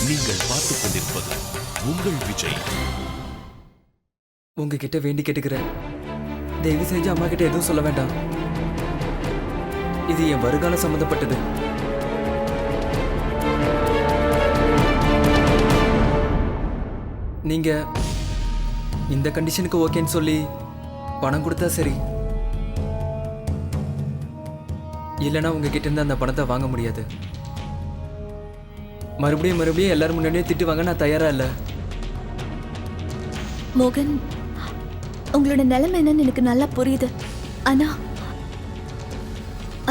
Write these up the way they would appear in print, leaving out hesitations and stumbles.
நீங்கள் பார்த்துக் கொண்டிருப்பது உங்கள் விஜய். உங்ககிட்ட வேண்டி கேட்டுக்கிறேன், தயவு செஞ்சு அம்மா கிட்ட எதுவும் சொல்ல வேண்டாம். இது என் வருங்காலம் சம்பந்தப்பட்டது. நீங்க இந்த கண்டிஷனுக்கு ஓகேன்னு சொல்லி பணம் கொடுத்தா சரி, இல்லைன்னா உங்ககிட்ட இருந்து அந்த பணத்தை வாங்க முடியாது. மறுபடியும் எல்லாரும் முன்னாடியே திட்டுவாங்க, நான் தயாரா இல்லை. மோகன், உங்களோட நிலைமை என்னன்னு எனக்கு நல்லா புரியுது. ஆனா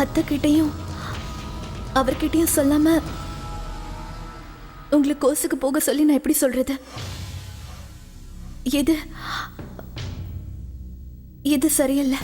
அத்தை கிட்டையும் அவர்கிட்டையும் சொல்லாம உங்களுக்கு கோர்ஸுக்கு போக சொல்லி நான் எப்படி சொல்றது? இது சரியில்லை.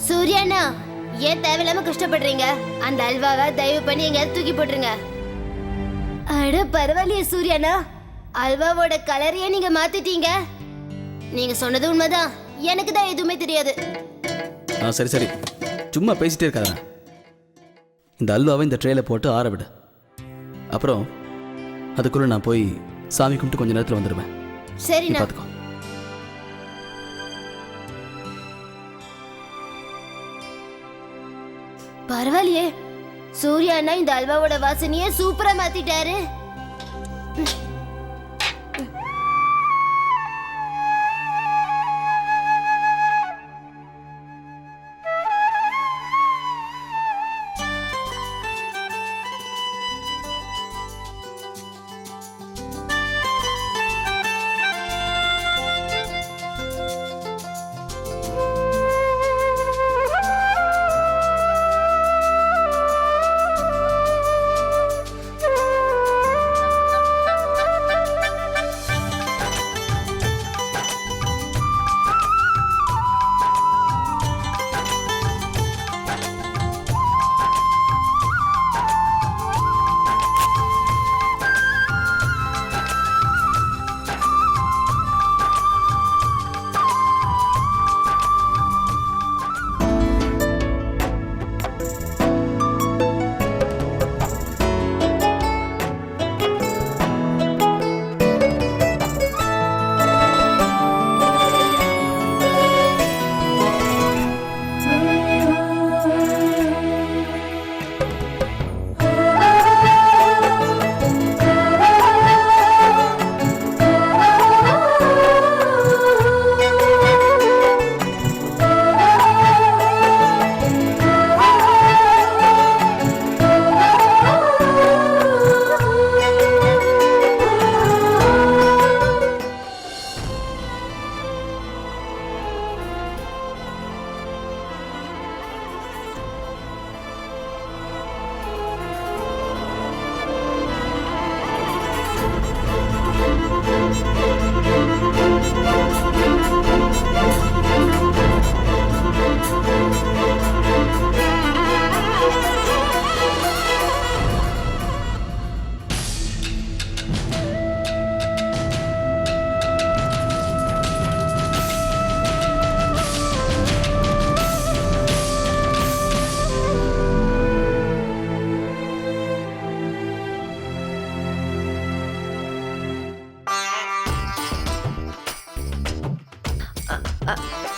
சூர்யாண்ணா, ஏன் தேவையில்லாம கஷ்டப்படுறீங்க? அந்த அல்வாவை தயவு பண்ணி எங்கேயாவது தூக்கி போட்டுருங்க. அட பரவாயில்லையே சூர்யாண்ணா, அல்வாவோட கலரையே நீங்க மாத்திட்டீங்க. நீங்க சொன்னது உண்மைதான், எனக்கு தான் எதுவுமே தெரியாது. சரி சரி, சும்மா பேசிட்டே இருக்காத. இந்த அல்வாவை இந்த ட்ரேல போட்டு ஆற விடு. அப்புறம் அதுக்குள்ள நான் போய் சாமி கும்பிட்டு கொஞ்ச நேரத்தில் வந்துடுவேன். சரிண்ணா. பார்த்துக்கோ. பரவாயில்லையே, சூர்யாண்ணா இந்த அல்வாவோட வாசனையே சூப்பரா மாத்திட்டாரு.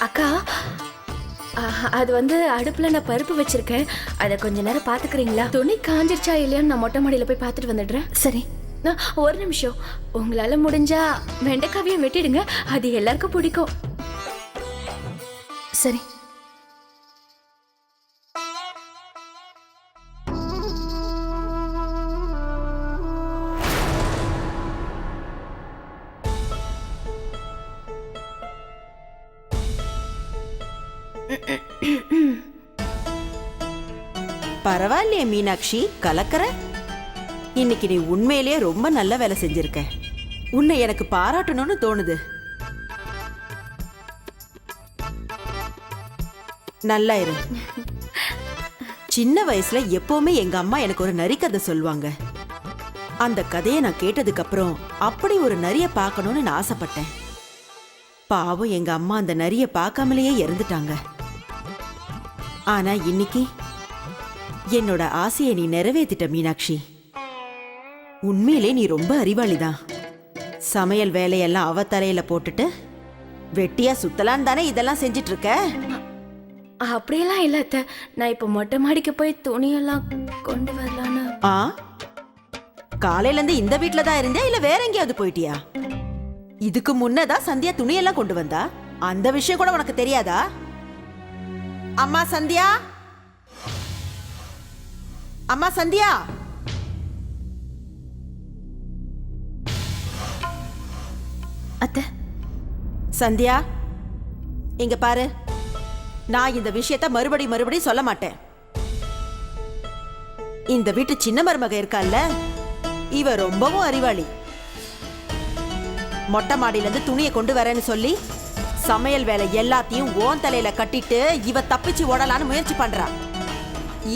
அக்கா, அது அடுப்புல நான் பருப்பு வச்சிருக்கேன், அதை கொஞ்ச நேரம் பாத்துக்கிறீங்களா? துணி காஞ்சிருச்சா இல்லையான்னு நான் மொட்டை மாடியில போய் பார்த்துட்டு வந்துடுறேன். சரி, ஒரு நிமிஷம். உங்களால முடிஞ்சா வெண்டைக்காவையும் வெட்டிடுங்க, அது எல்லாருக்கும் பிடிக்கும். சரி. பரவாயில்லையே மீனாட்சி, கலக்கற. இன்னைக்கு நீ உண்மையிலேயே ரொம்ப நல்ல வேலை செஞ்சிருக்க. உன்னை எனக்கு பாராட்டணும்னு தோணுது. நல்லா இரு. சின்ன வயசுல எப்பவுமே எங்க அம்மா எனக்கு ஒரு நரி கதை சொல்லுவாங்க. அந்த கதையை நான் கேட்டதுக்கு அப்புறம் அப்படி ஒரு நரிய பார்க்கணும்னு நான் ஆசைப்பட்டேன். பாவம் எங்க அம்மா அந்த நரிய பார்க்காமலேயே இறந்துட்டாங்க. ஆனா இன்னைக்கு என்னோட ஆசையை நீ நிறைவேத்திட்ட மீனாட்சி. உண்மையிலே நீ ரொம்ப அறிவாளிதான். சமையல் வேலையெல்லாம் அவ தலையில போட்டுட்டு வெட்டியா சுத்தலான்னு தானே இதெல்லாம் செஞ்சிட்டு இருக்க? அப்படியெல்லாம் இல்ல அத்தை. நான் இப்ப மொட்டை மாடிக்கு போய் துணியெல்லாம் கொண்டு வரலான்னு. ஆ, காலையில இருந்து இந்த வீட்ல தான் இருந்தியா இல்ல வேற எங்கேயாவது போயிட்டியா? இதுக்கு முன்னதான் சந்தியா துணியெல்லாம் கொண்டு வந்தா. அந்த விஷயம் கூட உனக்கு தெரியாதா? அம்மா சந்தியா, அம்மா சந்தியா. அத்தை, சந்தியா இங்க பாரு. நான் இந்த விஷயத்த மறுபடியும் சொல்ல மாட்டேன். இந்த வீட்டு சின்ன மருமக இருக்கால்ல, இவ ரொம்பவும் அறிவாளி. மொட்டை மாடியில இருந்து துணியை கொண்டு வரேன்னு சொல்லி சமையல் வேலை எல்லாத்தையும் ஓன் தலையில கட்டிட்டு இவ தப்பிச்சு ஓடலான்னு முயற்சி பண்றா.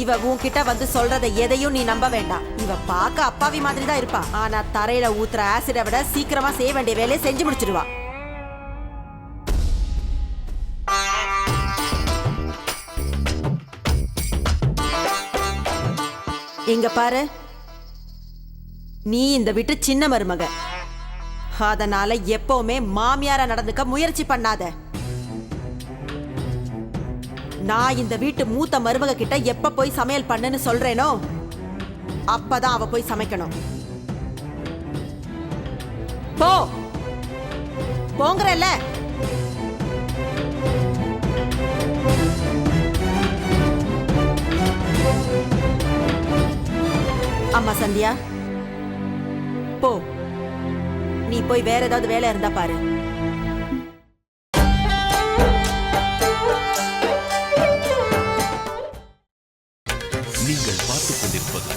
இவ உன்கிட்ட வந்து சொல்றதை எதையும் நீ நம்ப வேண்டாம். இவ பார்க்க அப்பாவி மாதிரி தான் இருப்பா. ஆனா தரையில ஊத்துற ஆசிட விட சீக்கிரமா செய்ய வேண்டிய வேலையை செஞ்சு முடிச்சிடுவா. இங்க பாரு, நீ இந்த வீட்டு சின்ன மருமக. அதனால எப்பவுமே மாமியாரா நடந்துக்க முயற்சி பண்ணாத. நான் இந்த வீட்டு மூத்த மருமக கிட்ட எப்ப போய் சமையல் பண்ணுன்னு சொல்றேனோ அப்பதான் அவ போய் சமைக்கணும். போ, போங்கறல்ல. அம்மா சந்தியா, போ. நீ போய் வேற ஏதாவது வேலை இருந்தா பாரு. நீங்கள் பார்த்துக் கொண்டிருப்பது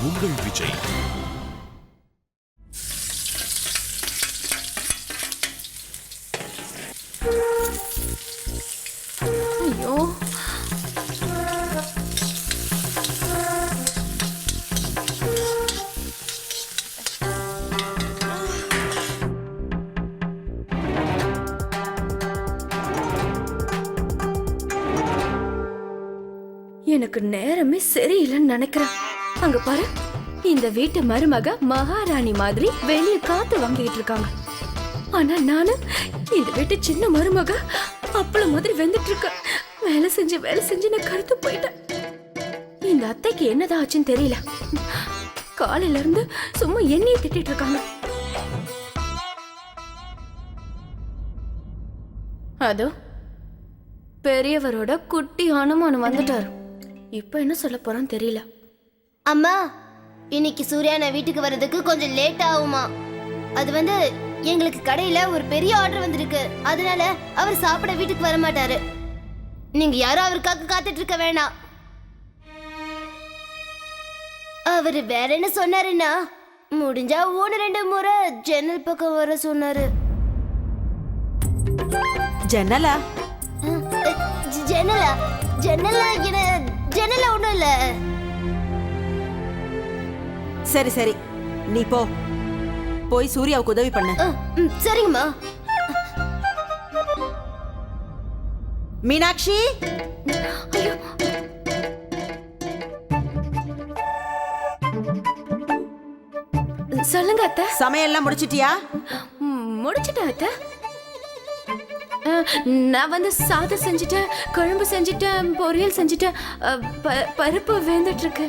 உங்கள் விஜய். ஐயோ, எனக்கு நேரமே சரியில்லைன்னு நினைக்கிறேன். அங்க பாரு, இந்த வீட்டு மருமக மகாராணி மாதிரி வெளிய காத்து வாங்கிட்டு இருக்காங்க. ஆனா நானு இந்த வீட்டு சின்ன மருமக அப்பள மாதிரி வெந்துட்டு இருக்க. வேலை செஞ்சு நான் கருத்து போயிட்டேன். இந்த அத்தைக்கு என்னதான் ஆச்சுன்னு தெரியல. காலையில இருந்து சும்மா எண்ணெயை திட்டிட்டு இருக்காங்க. அதோ பெரியவரோட குட்டி அனுமானம் வந்துட்டாரு. இப்ப என்ன சொல்ல போறான்னு தெரியல. அம்மா, இன்னைக்கு சூர்யா நான் வீட்டுக்கு வர்றதுக்கு கொஞ்சம் லேட் ஆகுமா? அது வந்து எங்களுக்கு கடையில ஒரு பெரிய ஆர்டர் வந்திருக்கு. அதனால அவர் சாப்பிட வீட்டுக்கு வர மாட்டாரு. நீங்க யாரும் அவருக்காக காத்துட்டு இருக்க வேணாம். அவரு வேற என்ன சொன்னாருன்னா, முடிஞ்சா 1-2 முறை ஜன்னல் பக்கம் வர சொன்னாரு. ஜன்னலா? ஜன்னலா? ஜன்னலா என்ன? ஜன்னலா ஒண்ணும் இல்ல. சரி சரி, நீ போ. போய் சூர்யாவுக்கு உதவி பண்ணு. சரிங்கம்மா. மீனாட்சி, சொல்லுங்க அத்தை. சமையல்லாம் முடிச்சிட்டியா? முடிச்சிட்டேன் அத்தை. நான் வந்து சாதம் செஞ்சுட்டேன், குழம்பு செஞ்சுட்டேன், பொரியல் செஞ்சுட்டேன், பருப்பு வேந்துட்டு இருக்கு.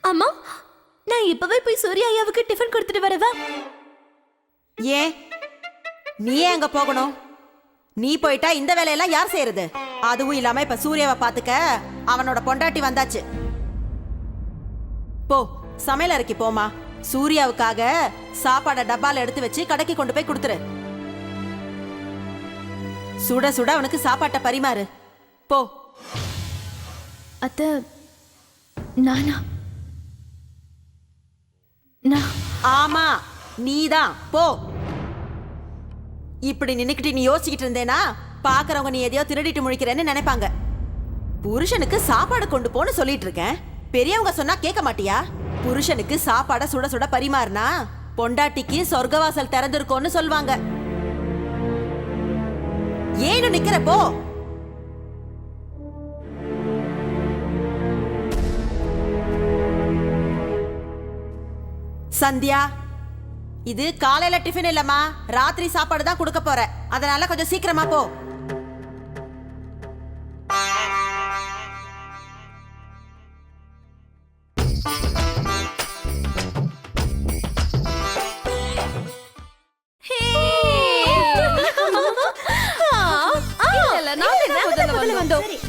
அம்மா, நான் இப்பவே போய் சூர்யா ஐயாவுக்கு டிஃபன் கொடுத்துட்டு வரவா? ஏன் நீ ஏன் அங்க போகணும்? நீ போயிட்டா இந்த வேலையெல்லாம் யார் செய்யறது? அதுவும் இல்லாம இப்ப சூர்யாவை பாத்துக்க அவனோட பொண்டாட்டி வந்தாச்சு. போ, சமையல் அறைக்கு போமா. சூர்யாவுக்காக சாப்பாடை டப்பால எடுத்து வச்சு கடைக்கு கொண்டு போய் கொடுத்துரு. சுட சுட அவனுக்கு சாப்பாட்டை பரிமாறு. போ. அத்தை, நானா? நான் ஆமா நீதான் போ. இப்படி நின்னுக்கிட்டு நீ யோசிச்சுக்கிட்டு இருந்தேனா பாக்குறவங்க நீ எதையோ திருடிட்டு முழிக்கிறேன்னு நினைப்பாங்க. புருஷனுக்கு சாப்பாடு கொண்டு போன்னு சொல்லிட்டு இருக்கேன். பெரியவங்க சொன்னா கேட்க மாட்டியா? புருஷனுக்கு சாப்பாட சுட சுட பரிமாறினா பொண்டாட்டிக்கு சொர்க்கவாசல் திறந்திருக்கோன்னு சொல்வாங்க. ஏன்னு நிக்கிறப்போ சந்தியா, இது காலையில டிஃபன் இல்லம்மா, ராத்திரி சாப்பாடு தான் கொடுக்க போற. அதனால கொஞ்சம் சீக்கிரமா போ.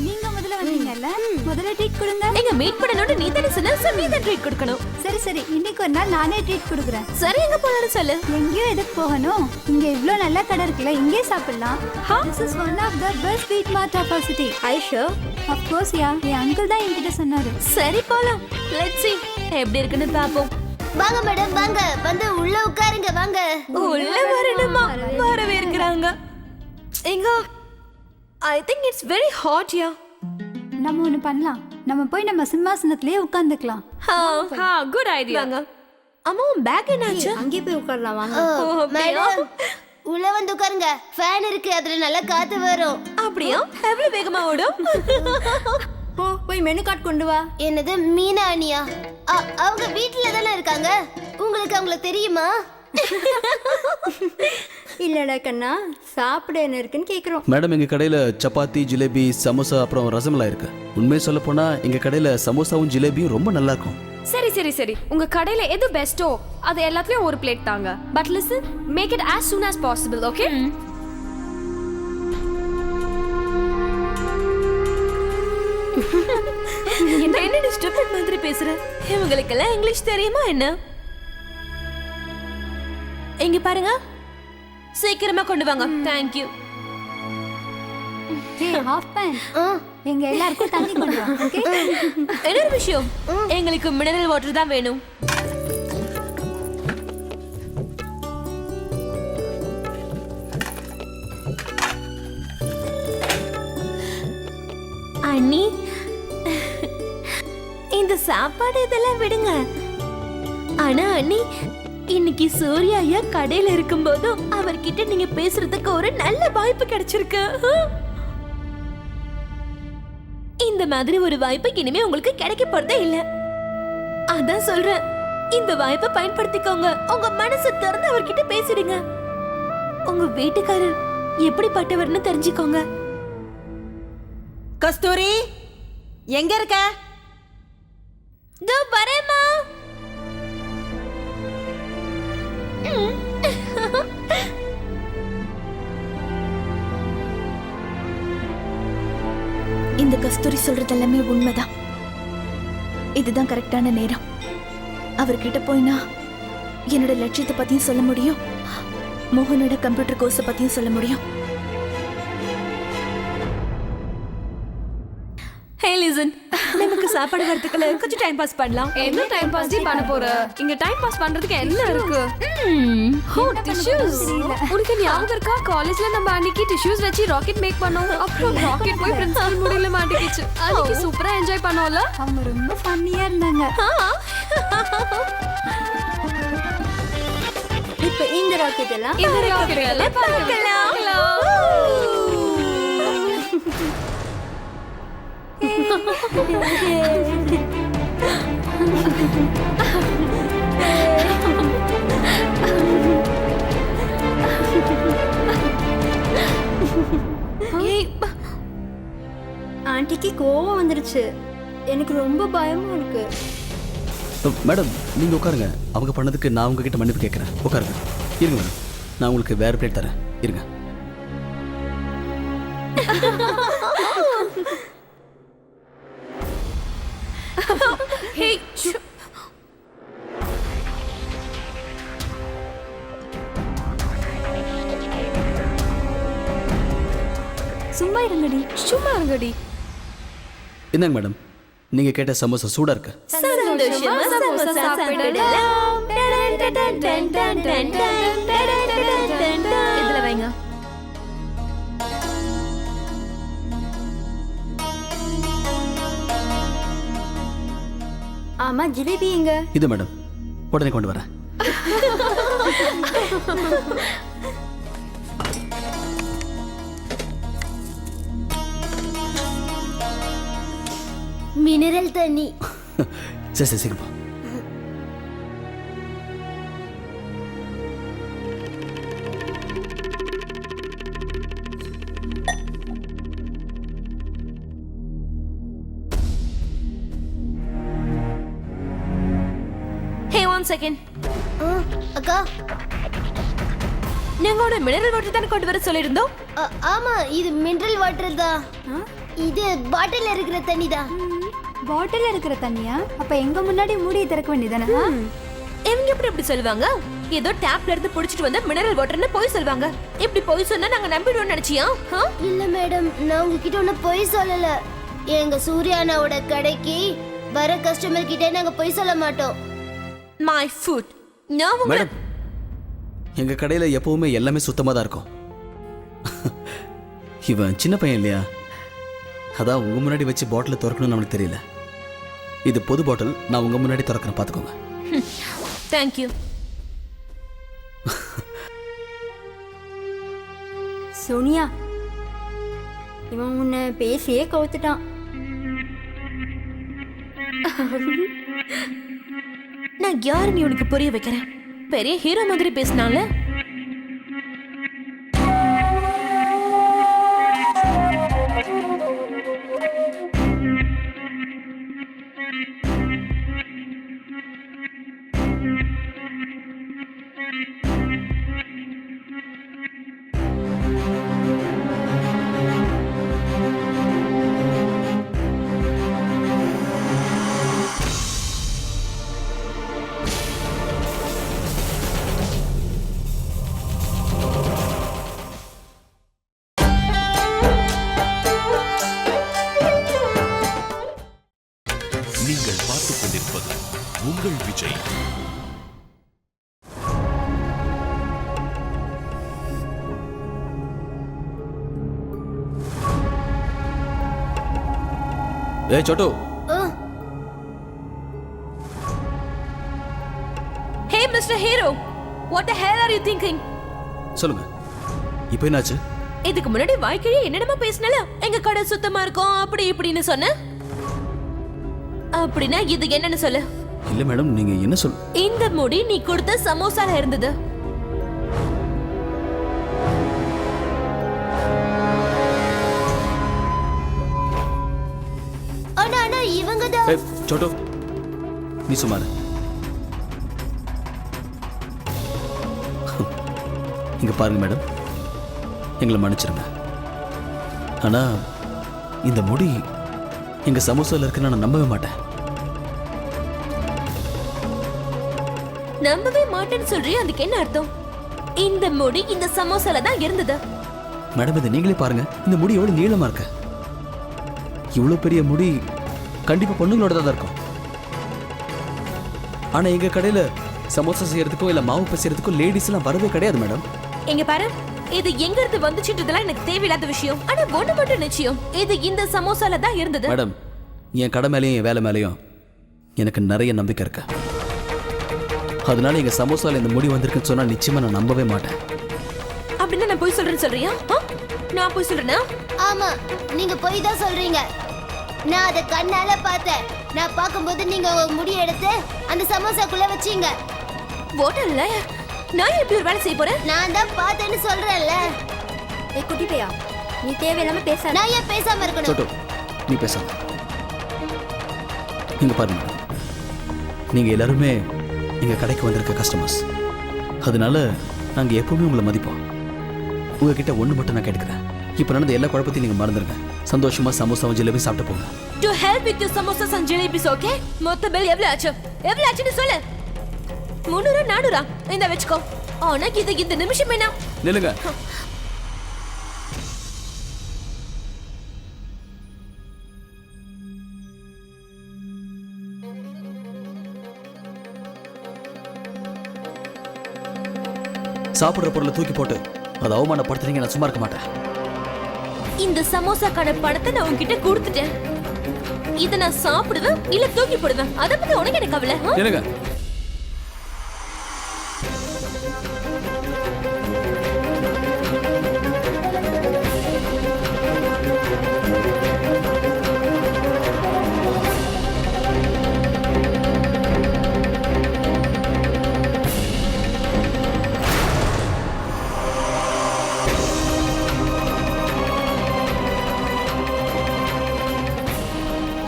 நீங்க முதல்ல வந்தீங்கல்ல, முதல்ல ட்ரீட் கொடுங்க. எங்க மீட் பண்ணனும் நீ தான சொன்ன, சோ நீ தான் ட்ரீட் கொடுக்கணும். சரி சரி, இன்னைக்கு ஒரு நாள் நானே ட்ரீட் கொடுக்குறேன். சரி, எங்க போலாம்னு சொல்லு. எங்கேயும் எதுக்கு போகணும்? இங்க இவ்ளோ நல்ல கடை இருக்குல்ல, இங்கே சாப்பிடலாம். This is one of the best sweet mart of our city. I show. Of course, yeah. N uncle தான் என்கிட்ட சொன்னாரு. சரி போலாம். லெட்ஸ் see எப்படி இருக்குன்னு பாப்போம். வாங்க மேடம் வாங்க, வந்து உள்ள உட்காருங்க வாங்க. உள்ள வரணுமா? வரவே இருக்கறாங்க. எங்க I think it's very hot here. நம்ம ஒண்ணு பண்ணலாம். நம்ம போய் நம்ம சிம்மாசனத்திலே உட்கார்ந்துக்கலாம். Good idea. அம்மா பேக் என்னாச்சு? அங்கே போய் உட்காரலாம் வாங்க. மேடம் உள்ள வந்து உட்காருங்க. ஃபேன் இருக்கு, அதுல நல்லா காத்து வரும். அப்படியே எவ்வளவு வேகமா ஓடும்? போய் மெனு கார்டு கொண்டு வா. என்னது மீனா அண்ணியா? அவங்க வீட்ல தானே இருக்காங்க. உங்களுக்கு அவங்கள தெரியுமா? இல்லடா கண்ணா, சாப்பிட என்ன இருக்குன்னு கேக்குறோம். மேடம், எங்கள் கடையில் சப்பாத்தி, ஜிலேபி, சமோசா அப்புறம் ரசமலாய் இருக்கு. உண்மையை சொல்ல போனால் எங்கள் கடையில் சமோசாவும் ஜிலேபியும் ரொம்ப நல்லா இருக்கும். சரி சரி சரி, உங்க கடையில எது பெஸ்டோ அது எல்லாத்துலயும் ஒரு பிளேட் தாங்க. But listen, make it as soon as possible, okay? என்ன டிஸ்டர்பன்ட் மாதிரி பேசுற? இவங்களுக்கெல்லாம் இங்கிலீஷ் தெரியுமா என்ன? எங்க பாருங்க, சீக்கிரமா கொண்டு வாங்க. Thank you. Hey half fan, எங்க எல்லாருக்கும் தண்ணி கொண்டு வா. ஓகே? என்ன விஷயம்? எங்களுக்கு மினரல் வாட்டர் தான் வேணும். அண்ணி, இந்த சாப்பாடு இதெல்லாம் விடுங்க. ஆனா அண்ணி, இன்னைக்கு சூர்யா ஐயா கடையில இருக்கும்போது அவர்கிட்ட நீங்க பேசுறதுக்கு ஒரு நல்ல வாய்ப்பு கிடைச்சிருக்கு. இந்த மாதிரி ஒரு வாய்ப்பு இனிமே உங்களுக்கு கிடைக்க போறதே இல்ல. அதான் சொல்றேன், இந்த வாய்ப்பை பயன்படுத்திக்கோங்க. உங்க மனசு திறந்து அவர்கிட்ட பேசிடுங்க. உங்க வீட்டுக்காரர் எப்படிப்பட்டவர்னு தெரிஞ்சுக்கோங்க. கஸ்தூரி, எங்க இருக்க? தோ வரேம்மா. இந்த கஸ்தூரி சொல்றது எல்லாமே உண்மைதான். இதுதான் கரெக்டான நேரம். அவர்கிட்ட போய்னா என்னோட லட்சியத்தை பத்தியும் சொல்ல முடியும், மோகனோட கம்ப்யூட்டர் கோர்ஸை பத்தியும் சொல்ல முடியும். ஹே லிசன், நமக்கு சாப்பாடு வரதுக்குள்ள கொஞ்சம் டைம் பாஸ் பண்ணலாம். என்ன டைம் பாஸ் பண்ண போற? இங்க டைம் பாஸ் பண்றதுக்கு என்ன இருக்கு? டிஷ்யூஸ். உனக்கு ஞாபகம் இருக்கா, காலேஜ்ல நம்ம அன்னைக்கு டிஷ்யூஸ் வச்சு ராக்கெட் மேக் பண்ணோம். அப்புறம் ராக்கெட் போய் பிரின்சிபல் முடியல மாட்டிக்கிச்சு. அன்னைக்கு சூப்பரா என்ஜாய் பண்ணோம்ல. அவங்க ரொம்ப ஃபன்னியா இருந்தாங்க. இப்போ இந்த ராக்கெட் எல்லாம் பார்க்கலாம். ஆண்டிக்கு கோவம் வந்துருச்சு. எனக்கு ரொம்ப பயமா இருக்கு. மேடம், நீங்கள் உட்காருங்க. அவங்க பண்ணதுக்கு நான் உங்ககிட்ட மன்னிப்பு கேட்குறேன். உட்காருங்க. இருங்க மேடம், நான் உங்களுக்கு வேறு பிளேட் தரேன். இருங்க. சும்மா இருங்கடி. சும்மா இருங்கடி. என்னங்க மேடம், நீங்கள் கேட்ட சமோசா சூடாக இருக்கு. சந்தோஷமா சமோசா சாப்பிடலாம். இதுல வைங்க. ஆமா ஜிலேபி எங்க? இது மேடம், உடனே கொண்டு வரேன். மினரல் தண்ணி. சரி சரி சீக்கிரம். Hey, 1 second. அக்கா நாங்க ஒரு மினரல் வாட்டர் தான் கொண்டு வர சொல்லிருந்தோம். ஆமா இது மினரல் வாட்டர் தான். இது பாட்டில்ல இருக்கிற தண்ணி தான். பாட்டில் இருக்கிற தண்ணியா? அப்ப எங்க முன்னாடி மூடியை திறக்க வேண்டியதானே? இவங்க எப்படி சொல்லுவாங்க? ஏதோ டேப்ல இருந்து புடிச்சிட்டு வந்த மினரல் வாட்டர்னு போய் சொல்லுவாங்க. இப்படி போய் சொன்னா நாங்க நம்பிடுவோம் நினைச்சியா? இல்ல மேடம், நான் உங்ககிட்ட ஒன்னும் பொய் சொல்லல. எங்க சூர்யானாவோட கடைக்கு வர கஸ்டமர் கிட்ட நாங்க பொய் சொல்ல மாட்டோம். My food. நான் மேடம், எங்க கடையில எப்பவுமே எல்லாமே சுத்தமா தான் இருக்கும். இவன் சின்ன பையன் இல்லையா, அதான் உங்க முன்னாடி வச்சு பாட்டில் திறக்கணும்னு நமக்கு தெரியல. இது பொது பாட்டில், நான் உங்க முன்னாடி திறக்கிறேன், பாத்துக்கோங்க. Thank you. சோனியா, இவன் உன்னை பேசியே கவுத்துட்டான். நான் யாருன்னு உனக்கு புரிய வைக்கிறேன். பெரிய ஹீரோ மாதிரி பேசினால நீங்கள் பார்த்துக் கொண்டிருப்பது உங்கள் விஜய். ஏய் Chhotu, Hey Mr. Hero, what the hell are you thinking? சொல்லுங்க, இப்போ என்னாச்சு? இதுக்கு முன்னாடி வாய்க்கிழி என்னடமா பேசினல, எங்க கடை சுத்தமா இருக்கும் அப்படி இப்படின்னு சொன்ன. அப்படின்னா இது என்னன்னு சொல்லு. இல்ல மேடம், நீங்க என்ன சொல்? இந்த முடி நீ கொடுத்த சமோசால இருந்தது. அண்ணா அண்ணா இவங்க தான். ஏய் சோட்டு, நீ சும்மா இரு. இங்க பாருங்க மேடம், எங்களை மன்னிச்சிருங்க. ஆனா இந்த முடி எங்க சமோசால இருக்குன்னு நான் நம்பவே மாட்டேன். நம்பவே மாட்டேன்னு சொல்றியே, அதுக்கு என்ன அர்த்தம்? இந்த முடி இந்த சமோசால தான் இருந்தது. மேடம், இதை நீங்களே பாருங்க, இந்த முடி எவ்வளவு நீளமா இருக்கு. இவ்வளவு பெரிய முடி கண்டிப்பா பொண்ணுங்களோட தான் இருக்கும். ஆனா எங்க கடையில சமோசா செய்யறதுக்கோ இல்ல மாவு பசையறதுக்கோ லேடிஸ் எல்லாம் வரவே கிடையாது மேடம். எங்க பாரு, இது எங்க இருந்து வந்துச்சுன்றதெல்லாம் எனக்கு தேவையில்லாத விஷயம். ஆனா ஒண்ணு மட்டும் நிச்சயம், இது இந்த சமோசால தான் இருந்தது. மேடம், என் கடை மேலேயும் என் வேலை மேலேயும் எனக்கு நிறைய நம்பிக்கை இருக்கு. அதனால எங்க சமோசால இந்த முடி வந்திருக்குன்னு சொன்னா நிச்சயமா நான் நம்பவே மாட்டேன். அப்படின்னா நான் போய் சொல்றேன்னு சொல்றியா? நான் போய் சொல்றேனா? ஆமா, நீங்க போய் தான் சொல்றீங்க. நான் அதை கண்ணால பார்த்தேன். நான் பார்க்கும்போது நீங்க உங்க முடி எடுத்து அந்த சமோசாக்குள்ள வச்சீங்க. போட்டல்ல நான் எப்படி ஒரு வேலை செய்ய போறேன்? நான் தான் பார்த்தேன்னு சொல்றேன்ல. ஏய் குட்டி பையா, நீ தேவையில்லாம பேசாத. நான் ஏன் பேசாம இருக்கணும்? சோட்டு, நீ பேசாத. நீங்க பாருங்க மேடம், நீங்க எல்லாருமே எங்க கடைக்கு வந்திருக்க கஸ்டமர்ஸ். அதனால நாங்க எப்பவுமே உங்களை மதிப்போம். உங்ககிட்ட ஒண்ணு மட்டும் நான் கேட்டுக்கிறேன். இப்ப நடந்த எல்லா குழப்பத்தையும் நீங்க மறந்துருங்க. சந்தோஷமா சமோசாவும் ஜிலேபி சாப்பிட்டு போங்க. To help with your samosas and jalebis, okay? மொத்த பில் எவ்வளவு ஆச்சு? எவ்வளவு ஆச்சுன்னு சொல்லு. 300 400 இந்த வெச்சுக்கோ. ஆனா இது இந்த நிமிஷம் என்ன? நில்லுங்க. சாப்பிட்ற பொருளை தூக்கி போட்டு அதை அவமானப்படுத்துறீங்க, நான் சும்மா இருக்க மாட்டேன். இந்த சமோசாக்கான பணத்தை நான் உன்கிட்ட கொடுத்துட்டேன். இதை நான் சாப்பிடுவேன் இல்ல தூக்கி போடுவேன். அதை பத்தி உனக்கு எனக்கு கவலை. என்னங்க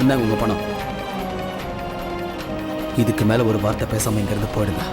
இந்தாங்க உங்க பணம். இதுக்கு மேல ஒரு வார்த்தை பேசாம இங்க இருந்து போயிடுங்க.